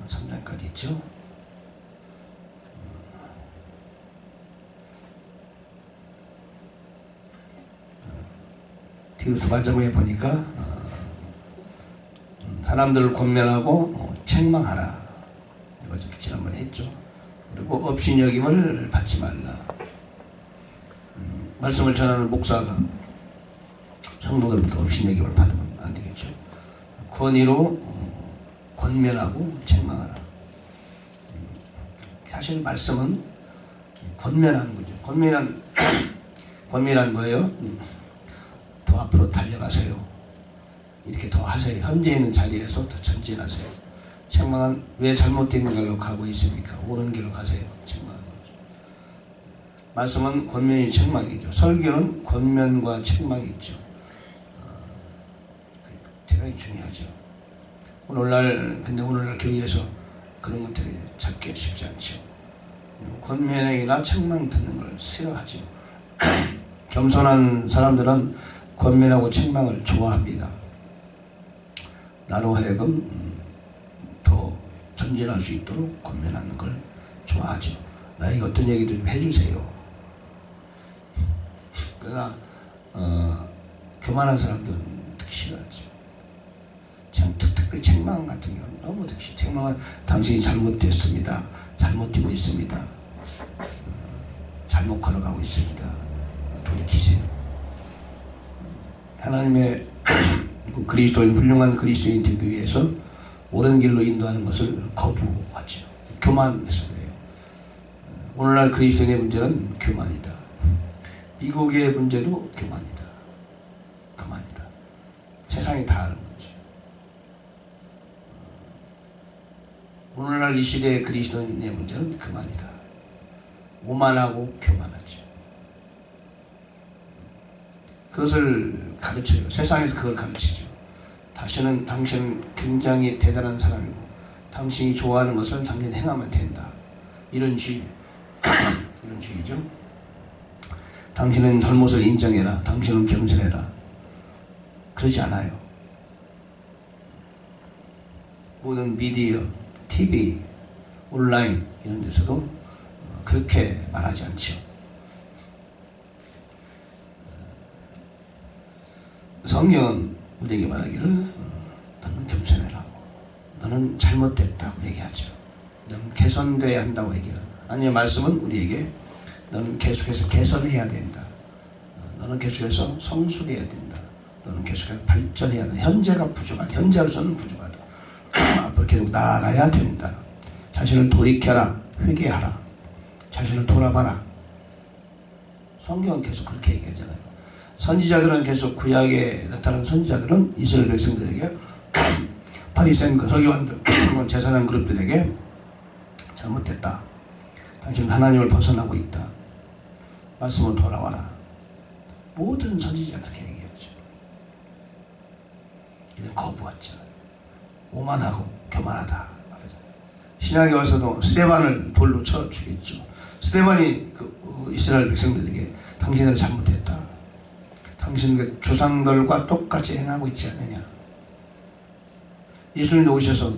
3장까지 있죠. 디도서 관점에 보니까 사람들을 권면하고 책망하라. 이거 지난번에 했죠. 그리고 업신여김을 받지 말라. 말씀을 전하는 목사가 성도들부터 업신여김을 받으면 안 되겠죠. 권위로 권면하고 책망하라. 사실 말씀은 권면하는 거죠. 권면한 뭐예요? 더 앞으로 달려가세요. 이렇게 더 하세요. 현재 있는 자리에서 더 전진하세요. 책망은 왜 잘못된 길로 가고 있습니까? 옳은 길로 가세요. 책망하는 거죠. 말씀은 권면이 책망이죠. 설교는 권면과 책망이 있죠. 대단히 중요하죠. 오늘날 교회에서 그런 것들이 찾기 쉽지 않죠. 권면이나 책망 듣는 걸 싫어하죠. 겸손한 사람들은 권면하고 책망을 좋아합니다. 나로 하여금 더 전진할 수 있도록 권면하는 걸 좋아하죠. 나에게 어떤 얘기도 좀 해주세요. 그러나 교만한 사람들은 듣기 싫어하죠. 특별히 책망 같은 경우는 너무 듣기 싫어요. 책망은 당신이 잘못됐습니다. 잘못되고 있습니다. 잘못 걸어가고 있습니다. 돌이키세요. 하나님의 그리스도인, 훌륭한 그리스도인들을 위해서 옳은 길로 인도하는 것을 거부하죠. 교만해서 그래요. 오늘날 그리스도인의 문제는 교만이다. 미국의 문제도 교만이다. 교만이다. 세상이 다 아는 거죠. 오늘날 이 시대의 그리스도인의 문제는 교만이다. 오만하고 교만하죠. 그것을 가르쳐요. 세상에서 그걸 가르치죠. 당신은 굉장히 대단한 사람이고 당신이 좋아하는 것을 당신이 행하면 된다. 이런 주의. 이런 주의죠. 당신은 잘못을 인정해라. 당신은 겸손해라. 그러지 않아요. 모든 미디어, TV, 온라인 이런 데서도 그렇게 말하지 않죠. 성경은 우리에게 말하기를 너는 겸손해라고, 너는 잘못됐다고 얘기하죠. 너는 개선돼야 한다고 얘기해요. 아니면 말씀은 우리에게 너는 계속해서 개선해야 된다. 너는 계속해서 성숙해야 된다. 너는 계속해서 발전해야 된다. 현재가 부족하다. 현재로서는 부족하다. 앞으로 계속 나아가야 된다. 자신을 돌이켜라. 회개하라. 자신을 돌아봐라. 성경은 계속 그렇게 얘기하잖아요. 선지자들은 계속 구약에 나타난 선지자들은 이스라엘 백성들에게 바리새인과 서기관들, 제사장 그룹들에게 잘못됐다. 당신은 하나님을 벗어나고 있다. 말씀으로 돌아와라. 모든 선지자가 그렇게 얘기했죠. 이는 거부했죠. 오만하고 교만하다. 신약에 와서도 스데반을 돌로 쳐 죽였죠. 스데반이 이스라엘 백성들에게 당신은 잘못했다. 당신 그 조상들과 똑같이 행하고 있지 않느냐. 예수님도 오셔서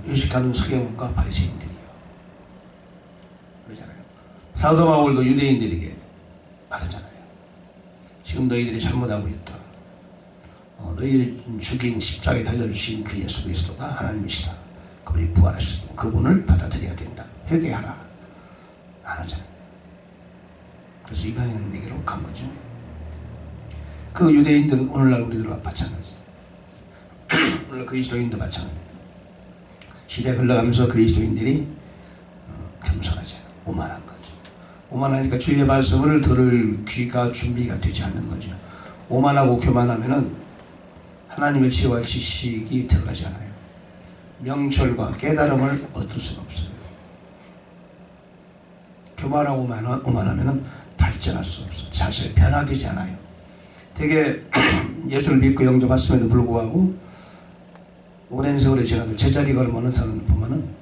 의식하는 서기관과 바리새인들이요. 그러잖아요. 사도 바울도 유대인들에게 말하잖아요. 지금 너희들이 잘못하고 있다. 너희들이 죽인 십자가에 달려주신 그 예수 그리스도가 하나님이시다. 그분이 부활하셨다. 그분을 받아들여야 된다. 회개하라. 안 하잖아요. 그래서 이방인에게로 간 거죠. 그 유대인들은 오늘날 우리들과 마찬가지. 오늘날 그리스도인도 마찬가지. 시대가 흘러가면서 그리스도인들이 겸손하지 않아. 오만한 거죠. 오만하니까 주의 말씀을 들을 귀가 준비가 되지 않는 거죠. 오만하고 교만하면은 하나님의 지혜와 지식이 들어가지 않아요. 명철과 깨달음을 얻을 수가 없어요. 교만하고 오만하면은 발전할 수 없어요. 자신이 변화되지 않아요. 되게 예수를 믿고 영접했음에도 불구하고 오랜 세월이 지나도 제자리 걸음하는 사람 보면은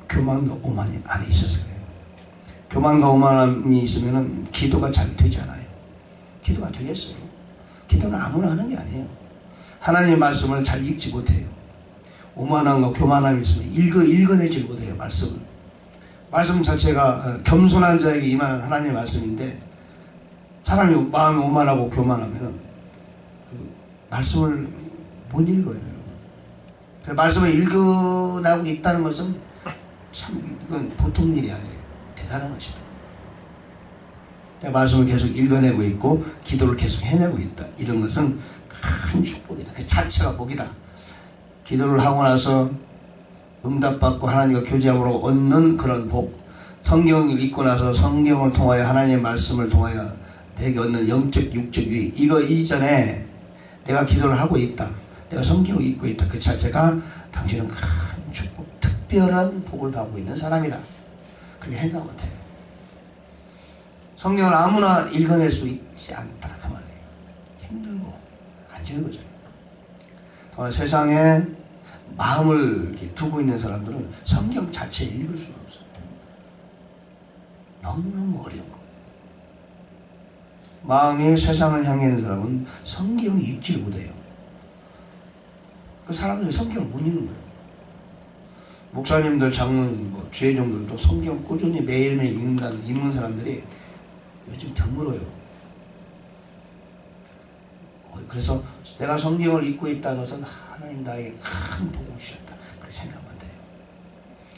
교만과 오만이 안에 있어서 그래요. 교만과 오만함이 있으면은 기도가 잘 되지 않아요. 기도가 되겠어요. 기도는 아무나 하는 게 아니에요. 하나님의 말씀을 잘 읽지 못해요. 오만함과 교만함이 있으면 읽어내지 못해요. 말씀 자체가 겸손한 자에게 임하는 하나님의 말씀인데, 사람이 마음이 오만하고 교만하면 그 말씀을 못 읽어요. 그 말씀을 읽어나고 있다는 것은 참 이건 보통 일이 아니에요. 대단한 것이다. 말씀을 계속 읽어내고 있고 기도를 계속 해내고 있다. 이런 것은 큰 축복이다. 그 자체가 복이다. 기도를 하고 나서 응답받고 하나님과 교제함으로 얻는 그런 복, 성경을 읽고 나서 성경을 통하여 하나님의 말씀을 통하여 내게 얻는 영적 육적 유익, 이거 이전에 내가 기도를 하고 있다, 내가 성경을 읽고 있다, 그 자체가 당신은 큰 축복, 특별한 복을 받고 있는 사람이다. 그렇게 생각하면 돼요. 성경을 아무나 읽어낼 수 있지 않다 그 말이에요. 힘들고 안 읽어져요. 오늘 세상에 마음을 이렇게 두고 있는 사람들은 성경 자체를 읽을 수가 없어요. 너무너무 어려운 거. 마음이 세상을 향해 있는 사람은 성경을 읽지 못해요. 그 사람들이 성경을 못 읽는 거예요. 목사님들, 장로님, 주회종들도 성경 꾸준히 매일매일 읽는 사람들이 요즘 드물어요. 그래서 내가 성경을 읽고 있다는 것은 하나님 나에게 큰 복을 주셨다, 그렇게 생각하면 돼요.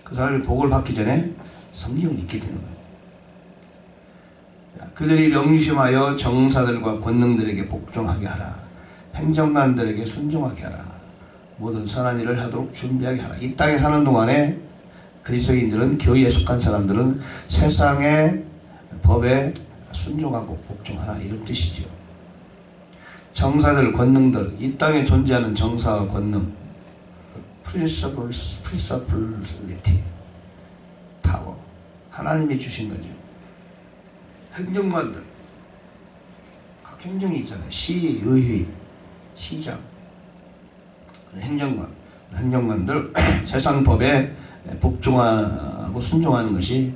그 사람이 복을 받기 전에 성경을 읽게 되는 거예요. 그들이 명심하여 정사들과 권능들에게 복종하게 하라. 행정관들에게 순종하게 하라. 모든 선한 일을 하도록 준비하게 하라. 이 땅에 사는 동안에 그리스도인들은, 교회에 속한 사람들은 세상의 법에 순종하고 복종하라, 이런 뜻이지요. 정사들, 권능들, 이 땅에 존재하는 정사와 권능, principality, 파워, 하나님이 주신 거죠. 행정관들, 각 행정이 있잖아요. 시, 의회, 시장, 행정관들 세상 법에 복종하고 순종하는 것이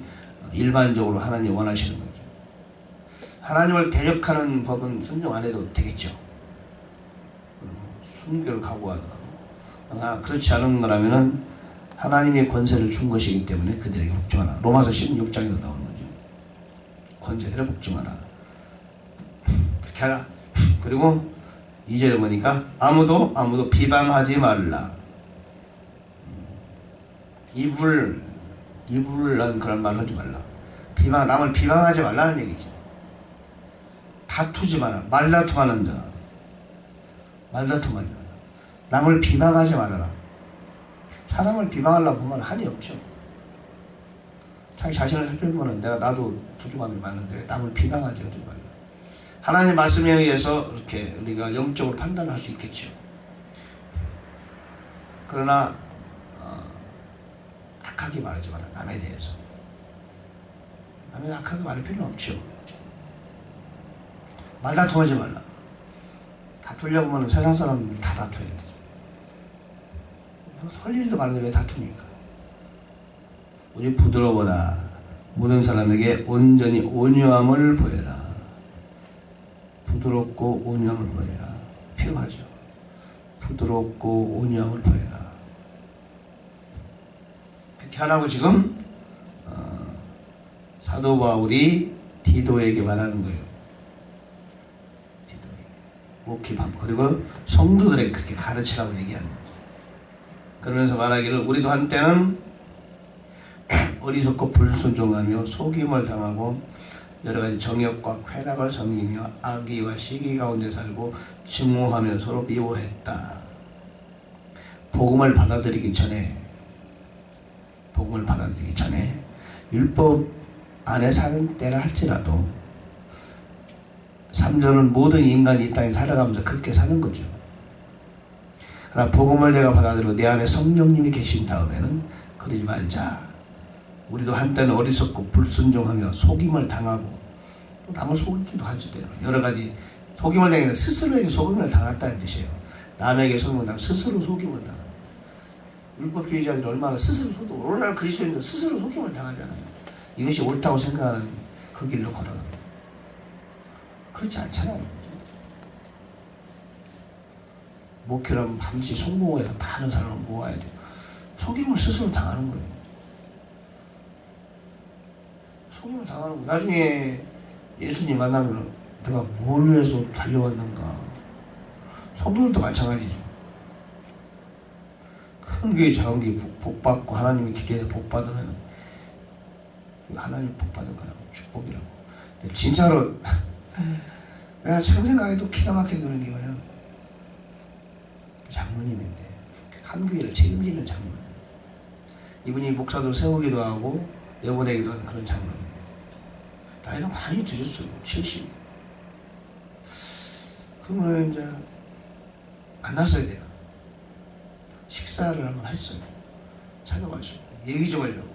일반적으로 하나님이 원하시는 거죠. 하나님을 대적하는 법은 순종 안 해도 되겠죠. 순교를 각오하더라도. 그러나 그렇지 않은 거라면은 하나님의 권세를 준 것이기 때문에 그들에게 복종하라. 로마서 16장에도 나오는 거죠. 권세들에 복종하라. 그렇게 하라. 그리고 2절에 보니까 아무도 비방하지 말라. 이불한 그런 말 하지 말라. 남을 비방하지 말라는 얘기지. 다투지 마라. 말다툼하는 자. 말다툼하지 마라. 남을 비방하지 말아라. 사람을 비방하려고 보면 한이 없죠. 자기 자신을 살펴보면 나도 부족함이 많은데 남을 비방하지 말라. 하나님의 말씀에 의해서 이렇게 우리가 영적으로 판단할 수 있겠죠. 그러나 악하게 말하지 마라. 남에 대해서. 남에 악하게 말할 필요는 없죠. 말다툼하지 말라. 다투려고 하면 세상 사람들 다 다투어야 되죠. 설리서 말하는데 왜 다투니까? 오직 부드러워라. 모든 사람에게 온전히 온유함을 보여라. 부드럽고 온유함을 보여라. 필요하죠. 부드럽고 온유함을 보여라. 그렇게 하라고 지금 사도 바울이 디도에게 말하는 거예요. 디도에게 목회함, 그리고 성도들에게 그렇게 가르치라고 얘기하는 거죠. 그러면서 말하기를 우리도 한때는 어리석고 불순종하며 속임을 당하고 여러가지 정욕과 쾌락을 섬기며 악의와 시기 가운데 살고 증오하며 서로 미워했다. 복음을 받아들이기 전에 율법 안에 사는 때라 할지라도 3절은 모든 인간이 이 땅에 살아가면서 그렇게 사는 거죠. 그러나 복음을 내가 받아들이고 내 안에 성령님이 계신 다음에는 그러지 말자. 우리도 한때는 어리석고 불순종하며 속임을 당하고 또 남을 속이기도 하지. 여러가지 속임을 당해서 스스로에게 속임을 당했다는 뜻이에요. 남에게 속임을 당하고 스스로 속임을 당하고. 율법주의자들이 얼마나 스스로 속임을, 오늘날 그리스도인들 스스로 속임을 당하잖아요. 이것이 옳다고 생각하는 그 길로 걸어갑니다. 그렇지 않잖아요. 목회라면 반드시 성공을 해서 많은 사람을 모아야 돼요. 속임을 스스로 당하는 거예요. 속임을 당하는 거예요. 나중에 예수님 만나면 내가 뭘 위해서 달려왔는가. 성도들도 마찬가지죠. 큰 교회 작은 교회 복받고 하나님의 기대에서 복받으면 하나님 복받은 거라고, 축복이라고. 진짜로 내가 처음 생각해도 기가 막히게 노는 게 뭐예요? 장로님인데 한 교회를 책임지는 장로님. 이분이 목사도 세우기도 하고 내보내기도 하는 그런 장로님. 나이가 많이 드셨어요. 70. 그러면 이제 만났어요. 내가 식사를 한번 했어요. 찾아가서 얘기 좀 하려고.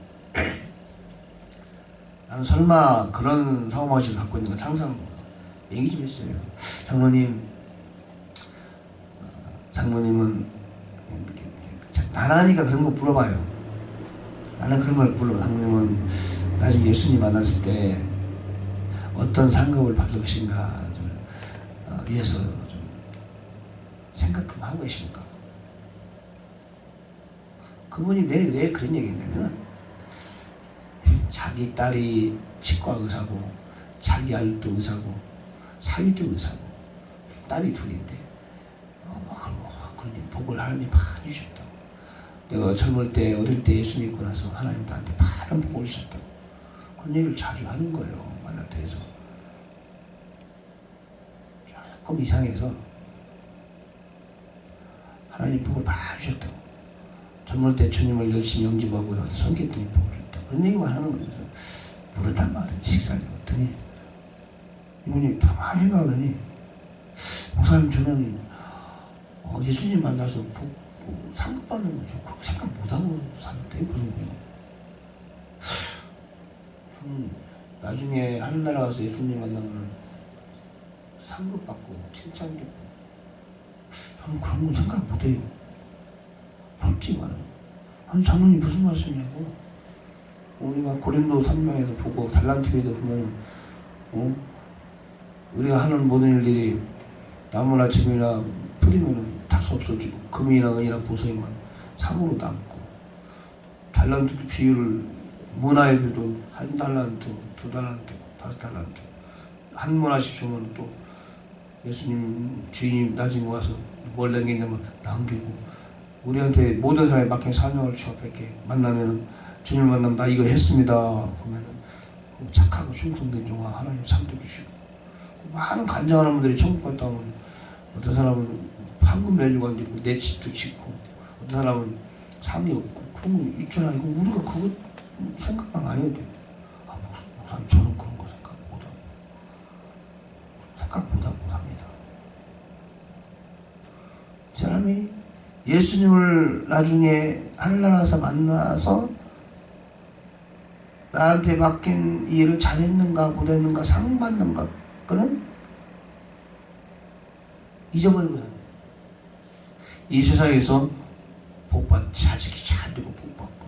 나는 설마 그런 사고방식을 갖고 있는 건 항상 얘기 좀 했어요. 장로님은 나라니까 그런 거 물어봐요. 나는 그런 걸 물어. 장로님은 나중에 예수님 만났을 때 어떤 상급을 받을 것인가 위해서 좀 생각 좀 하고 계십니까? 그분이 왜 그런 얘기 했냐면 자기 딸이 치과 의사고 자기 아들도 의사고 사위도 의사고 딸이 둘인데 그런 복을 하나님 많이 주셨다고. 내가 젊을 때 어릴 때 예수 믿고 나서 하나님 나한테 많은 복을 주셨다고 그런 얘기를 자주 하는 거예요. 만날 때에서 조금 이상해서 하나님 복을 많이 주셨다고. 젊을 때 주님을 열심히 영접하고 섬겼더니 복을 줬다고 그런 얘기만 하는 거예요. 그래서 물었단 말이에요. 식사를 했더니 이분이 가만히 생각하더니 목사님 저는 예수님 만나서 복 상급 받는 거죠. 그렇게 생각 못하고 사는데 그런 거예요. 저는 나중에 하늘나라 가서 예수님 만나면 상급 받고 칭찬받고 저는 그런 거 생각 못해요. 솔직히 말해요. 아니 장로님 무슨 말씀이냐고. 우리가 고린도 3장에서 보고 달란트에도 보면은 우리가 하는 모든 일들이 나무나 집이나 뿌리면은 다소 없어지고 금이나 은이나 보석이만 상으로 남고 달란트 비율을 문화에도 한 달란트, 두 달란트, 5달란트 한 문화씩 주면 또 예수님 주인님 나중에 와서 뭘 남기냐면 남기고 우리한테 모든 사람이 맡긴 사명을 취업할게 만나면은 주님 만나면 나 이거 했습니다. 그러면은 착하고 충성된 종아 하나님 상도 주시고 많은 간증하는 분들이 천국 갔다 오면 어떤 사람은 황금 매주관도 있고 내 집도 짓고 어떤 사람은 상이 없고 그런 거 있잖아. 이거 우리가 그거 생각 안 해도 돼. 목사님 저는 그런 거 생각 못하고 삽니다. 사람이 예수님을 나중에 하늘나라에서 만나서 나한테 맡긴 이 일을 잘했는가 못했는가 상 받는가 그는 잊어버리고 삽니다. 이 세상에서 복받 자식이 잘 되고 복받고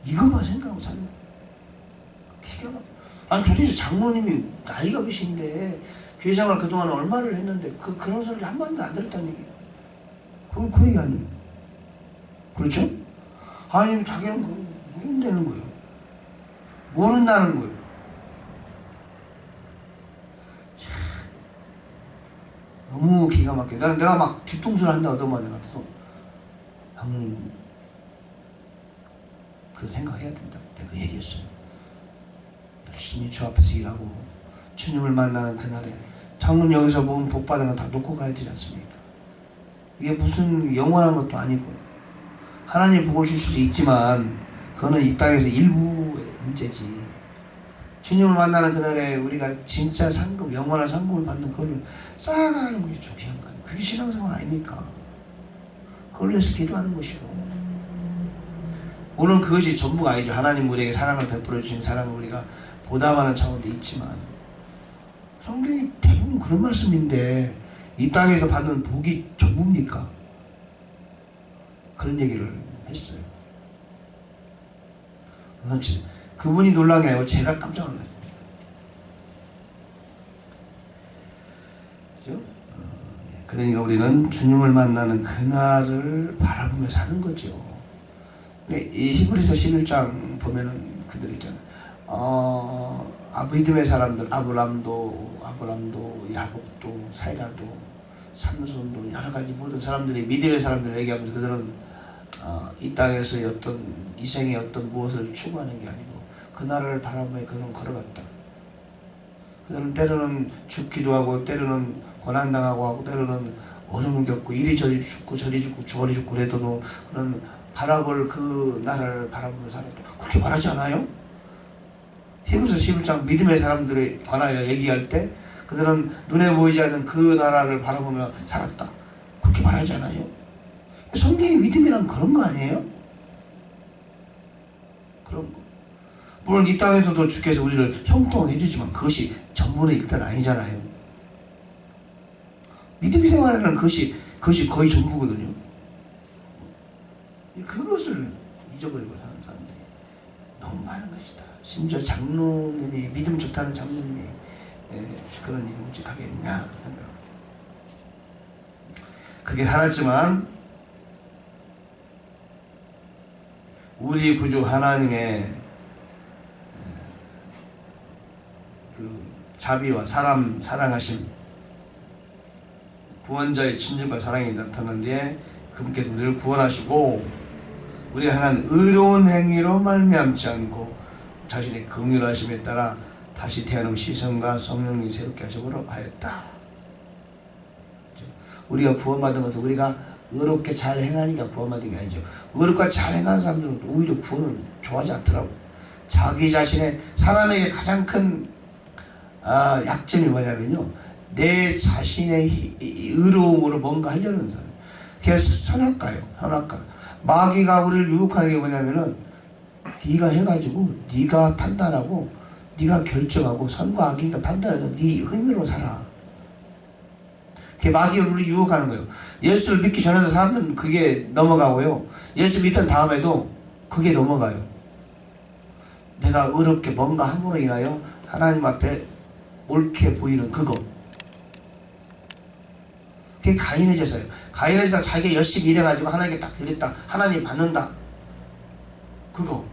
이것만 생각하고 사는 거예요. 기가 막혀. 아니 도대체 장로님이 나이가 몇인데 교회 생활 그동안 얼마를 했는데 그런 소리를 한 번도 안 들었다는 얘기예요. 그건 그 얘기 아니에요. 그렇죠? 아니 자기는 모른다는 거예요. 모른다는 거예요. 참, 너무 기가 막혀. 내가 막 뒤통수를 한다 하더만 내가 또 장로님 그 생각해야 된다. 내가 그 얘기했어요. 열심히 주 앞에서 일하고 주님을 만나는 그날에 장로님 여기서 보면 복 받은 거 다 놓고 가야 되지 않습니까? 이게 무슨 영원한 것도 아니고 하나님 복을 주실 수 있지만 그거는 이 땅에서 일부의 문제지. 주님을 만나는 그날에 우리가 진짜 상급, 영원한 상급을 받는 그걸 쌓아가는 것이 중요한 거 아니에요. 그게 신앙생활 아닙니까? 그걸 위해서 기도하는 것이고 물론 그것이 전부가 아니죠. 하나님 우리에게 사랑을 베풀어 주신 사랑을 우리가 보답하는 차원도 있지만 성경이 대부분 그런 말씀인데 이 땅에서 받는 복이 전부입니까? 그런 얘기를 했어요. 그렇지. 그분이 놀란 게 아니고 제가 깜짝 놀랐어요. 그죠? 그러니까 우리는 주님을 만나는 그날을 바라보며 사는 거죠. 이 히브리서 11장 보면은 그들 있잖아요. 믿음의 사람들, 아브람도, 야곱도, 사이라도, 삼손도, 여러 가지 모든 사람들이 믿음의 사람들을 얘기하면서 그들은 이 땅에서의 어떤 이생의 어떤 무엇을 추구하는 게 아니고 그날을 바라보며 그들은 걸어갔다. 그들은 때로는 죽기도 하고, 때로는 고난당하고 하고, 때로는 어려움을 겪고, 이리저리 죽고 저리 죽고 저리 죽고 그래도 그런 바라볼 그 나라를 바라보며 살았다. 그렇게 말하지 않아요? 히브리서 11장 믿음의 사람들에 관하여 얘기할 때 그들은 눈에 보이지 않는 그 나라를 바라보며 살았다. 그렇게 말하지 않아요? 성경의 믿음이란 그런 거 아니에요? 그런 거. 물론 이 땅에서도 주께서 우리를 형통해 주지만 그것이 전부는 일단 아니잖아요. 믿음 생활에는 그것이 거의 전부거든요. 그것을 잊어버리고 사는 사람들이 너무 많은 것이다. 심지어 장로님이, 믿음 좋다는 장로님이 그런 일이 묵직하겠느냐 생각합니다. 그렇게 살았지만 우리 구주 하나님의 그 자비와 사람 사랑하심, 구원자의 친절과 사랑이 나타난 뒤에 그분께서 우리를 구원하시고 우리가 행한 의로운 행위로 말미암지 않고 자신의 긍휼하심에 따라 다시 태어난 시선과 성령이 새롭게 하심으로 하였다. 우리가 구원받은 것은 우리가 의롭게 잘 행하니까 구원받은 게 아니죠. 의롭게 잘 행하는 사람들은 오히려 구원을 좋아하지 않더라고. 자기 자신의, 사람에게 가장 큰 약점이 뭐냐면요, 내 자신의 의로움으로 뭔가 하려는 사람. 그래서 선악가. 마귀가 우리를 유혹하는 게 뭐냐면은 네가 해가지고 네가 판단하고 네가 결정하고 선과 악이가 판단해서 네 의미로 살아. 그게 마귀가 우리를 유혹하는 거예요. 예수를 믿기 전에도 사람들은 그게 넘어가고요, 예수 믿던 다음에도 그게 넘어가요. 내가 의롭게 뭔가 함으로 인하여 하나님 앞에 옳게 보이는 그거. 그게 가인의 제사예요. 가인의 제사, 자기가 열심히 일해가지고 하나님께 딱 드렸다, 하나님 받는다, 그거.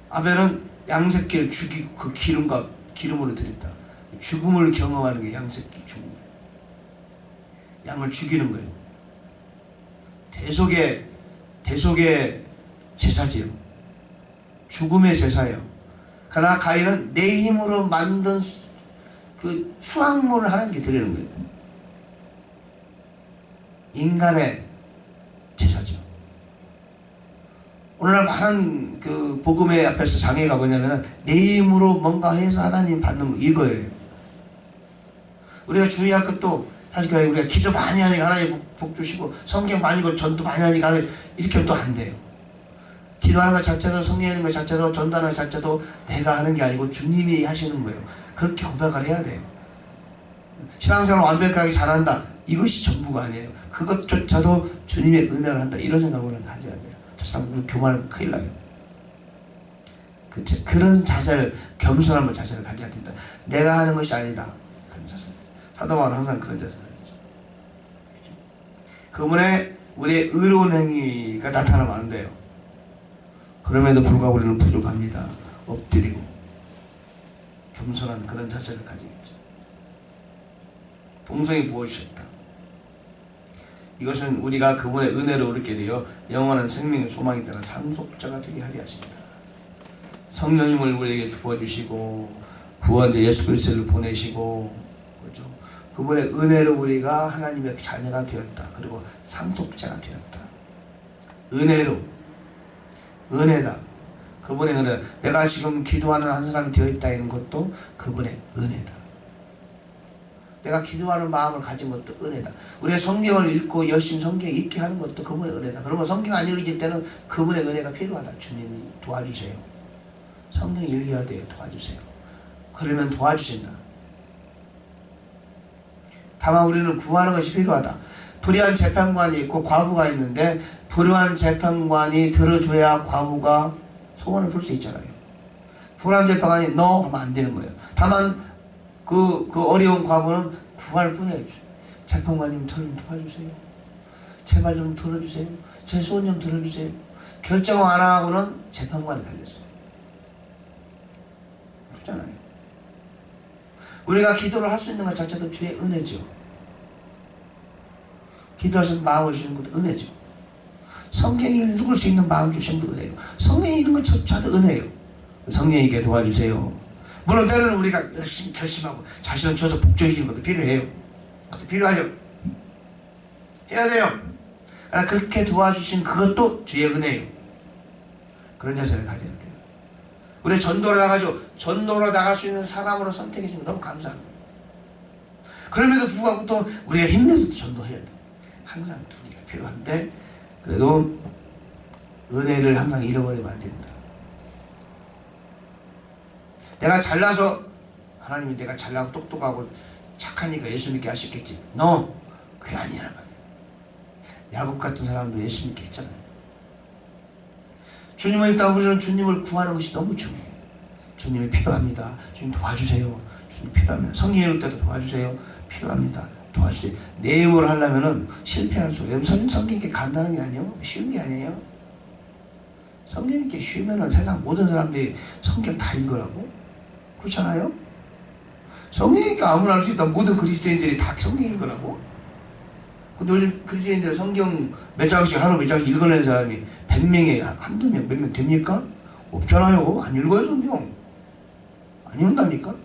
아벨은 양새끼를 죽이고 그 기름으로 드렸다. 죽음을 경험하는 게 양새끼 죽음. 양을 죽이는 거예요. 대속의 제사지요. 죽음의 제사예요. 그러나 가인은 내 힘으로 만든 그 수확물을 하나님께 드리는 거예요. 인간의 제사죠. 오늘날 많은 그 복음의 앞에서 장애가 뭐냐면은 내 힘으로 뭔가 해서 하나님 받는 거, 이거예요. 우리가 주의할 것도 사실 우리가 기도 많이 하니까 하나님 복 주시고 성경 많이 읽고 전도 많이 하니까 이렇게 하면 또 안 돼요. 기도하는 것 자체도, 성경 읽는 것 자체도, 전도하는 것 자체도 내가 하는 게 아니고 주님이 하시는 거예요. 그렇게 고백을 해야 돼요. 신앙생활 완벽하게 잘한다, 이것이 전부가 아니에요. 그것조차도 주님의 은혜를 한다, 이런 생각을 우리는 가져야 돼요. 저 사람 우리 교만하면 큰일 나요. 그런 자세를, 겸손한 자세를 가져야 된다. 내가 하는 것이 아니다, 그런 자세. 사도 바울은 항상 그런 자세를 하죠. 그분의 우리의 의로운 행위가 나타나면 안 돼요. 그럼에도 불구하고 우리는 부족합니다. 엎드리고 겸손한 그런 자세를 가지겠죠. 봉성이 부어주셨다. 이것은 우리가 그분의 은혜로 얻게 되어 영원한 생명의 소망에 따라 상속자가 되게 하리 하십니다. 성령님을 우리에게 부어주시고 구원자 예수 그리스도를 보내시고, 그렇죠? 그분의 은혜로 우리가 하나님의 자녀가 되었다. 그리고 상속자가 되었다. 은혜다. 그분의 은혜. 내가 지금 기도하는 한 사람이 되어있다 있는 것도 그분의 은혜다. 내가 기도하는 마음을 가진 것도 은혜다. 우리가 성경을 읽고 열심히 성경 읽게 하는 것도 그분의 은혜다. 그러면 성경 안 읽을 때는 그분의 은혜가 필요하다. 주님이 도와주세요. 성경 읽어야 돼요. 도와주세요. 그러면 도와주신다. 다만 우리는 구하는 것이 필요하다. 불의한 재판관이 있고 과부가 있는데 불의한 재판관이 들어줘야 과부가 소원을 풀 수 있잖아요. 불의한 재판관이 너 하면 안 되는 거예요. 다만 그 어려운 과부는 구할 뿐이에요. 재판관님 저를 도와주세요. 제발 좀 들어주세요. 제 소원 좀 들어주세요. 결정 안 하고는 재판관에 달렸어요. 그렇잖아요. 우리가 기도를 할 수 있는 것 자체도 주의 은혜죠. 기도하셔서 마음을 주시는 것도 은혜죠. 성경이 읽을 수 있는 마음 주시는 것도 은혜예요. 성경이 읽는 것조차도 은혜예요. 성령님께 도와주세요. 물론 때로는 우리가 열심히 결심하고 자신을 쳐서 복종시키는 것도 필요해요. 그것도 필요해요. 해야 돼요. 그러나 그렇게 도와주신 그것도 주의 은혜예요. 그런 자세를 가져야 돼요. 우리 전도로 나가죠. 전도로 나갈 수 있는 사람으로 선택해 주신 거 너무 감사합니다. 그럼에도 불구하고 또 우리가 힘내서 전도해야 돼요. 항상 두 개가 필요한데 그래도 은혜를 항상 잃어버리면 안 된다. 내가 잘나서 하나님이 내가 잘나고 똑똑하고 착하니까 예수 믿게 하셨겠지. No, 그게 아니란 말이야. 야곱 같은 사람도 예수 믿게 했잖아요. 주님을 있다 우리는 주님을 구하는 것이 너무 중요해요. 주님이 필요합니다. 주님 도와주세요. 주님 필요합니다. 성경 읽을 때도 도와주세요. 필요합니다. 도와주세요. 내용을 하려면은 실패할 수 없어요. 성경이 이렇게 간단한 게 아니에요. 쉬운 게 아니에요. 성경이 이렇게 쉬우면은 세상 모든 사람들이 성경 다 읽으라고? 그렇잖아요? 성경이니까 아무나 할 수 있다. 모든 그리스도인들이 다 성경 읽으라고? 근데 요즘 그리스도인들은 성경 몇 장씩 하루 몇 장씩 읽어내는 사람이 100명에 한두 명, 몇 명 됩니까? 없잖아요. 안 읽어요, 성경. 안 읽는다니까?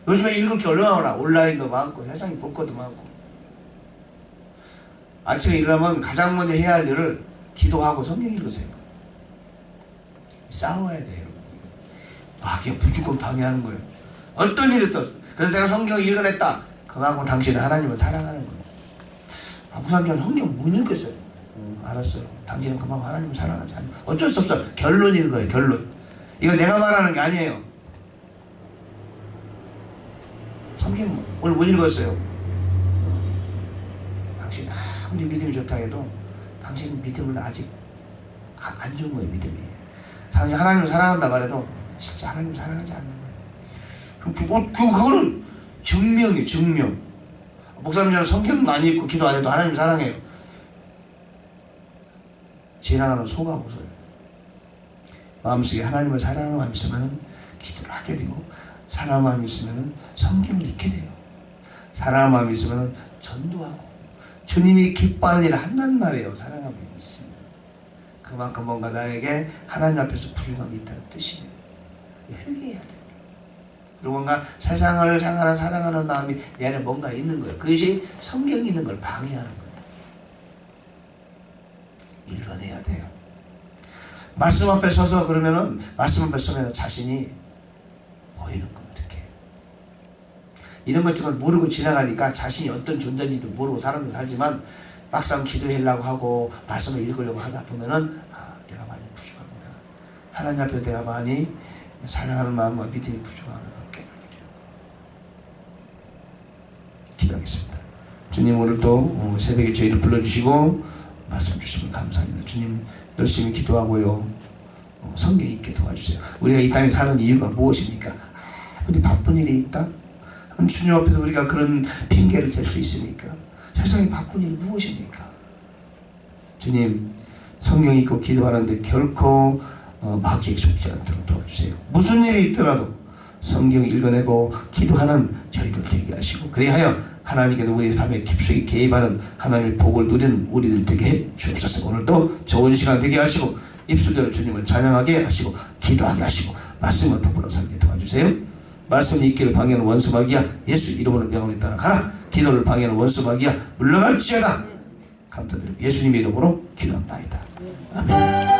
요즘에 읽을 게 얼마나 많아. 온라인도 많고 세상에 볼 것도 많고. 아침에 일어나면 가장 먼저 해야 할 일을 기도하고 성경 읽으세요. 싸워야 돼요. 마귀가 무조건 방해하는 거예요. 어떤 일이 떴어. 그래서 내가 성경을 읽어냈다. 그만큼 당신은 하나님을 사랑하는 거예요. 목사님 저는 성경 못 읽겠어요. 알았어요. 당신은 그만큼 하나님을 사랑하지 않아요. 어쩔 수 없어. 결론이 그거예요. 결론. 이거 내가 말하는 게 아니에요. 성경 오늘 못 읽었어요. 당신 아무리 믿음이 좋다 해도 당신 믿음은 아직 안 좋은 거예요. 믿음이. 당신 하나님을 사랑한다 말해도 진짜 하나님을 사랑하지 않는 거예요. 그거는 증명이에요. 증명. 목사님 저는 성경 많이 읽고 기도 안 해도 하나님 사랑해요. 지나가는 소가보소요. 마음속에 하나님을 사랑하는 마음이 있으면 기도를 하게 되고 사랑하는 마음이 있으면 성경을 읽게 돼요. 사랑하는 마음이 있으면 전도하고 주님이 기뻐하는 일을 한다는 말이에요. 사랑하는 마음이 있으면 그만큼 뭔가 나에게 하나님 앞에서 부유함이 있다는 뜻이에요. 회개해야 돼요. 그리고 뭔가 세상을 향하는 사랑하는 마음이 내 안에 뭔가 있는 거예요. 그것이 성경이 있는 걸 방해하는 거예요. 읽어내야 돼요. 말씀 앞에 서서 그러면은 말씀 앞에 서면 자신이 보이는 겁니다. 이렇게. 이런 것들을 모르고 지나가니까 자신이 어떤 존재인지도 모르고 사람들 살지만 막상 기도하려고 하고 말씀을 읽으려고 하다 보면은 내가 많이 부족하구나. 하나님 앞에서 내가 많이 사랑하는 마음과 믿음이 부족하구나. 기도하겠습니다. 주님 오늘 또 새벽에 저희를 불러주시고 말씀 주시면 감사합니다. 주님 열심히 기도하고요. 성경 읽게 도와주세요. 우리가 이 땅에 사는 이유가 무엇입니까? 우리 바쁜 일이 있다? 주님 앞에서 우리가 그런 핑계를 댈 수 있습니까? 세상에 바쁜 일이 무엇입니까? 주님 성경 읽고 기도하는데 결코 마귀에 속지 않도록 도와주세요. 무슨 일이 있더라도 성경 읽어내고 기도하는 저희들 되게 하시고 그리하여 하나님께도 우리의 삶에 깊숙이 개입하는 하나님의 복을 누리는 우리들 되게 해 주옵소서. 오늘도 좋은 시간 되게 하시고 입술대로 주님을 찬양하게 하시고 기도하게 하시고 말씀을 더불어 살게 도와주세요. 말씀이 있기를 방해하는 원수 마귀야 예수 이름으로 명함에 따라 가라. 기도를 방해하는 원수 마귀야 물러갈지어다. 감사드리고 예수님의 이름으로 기도합니다. 아멘.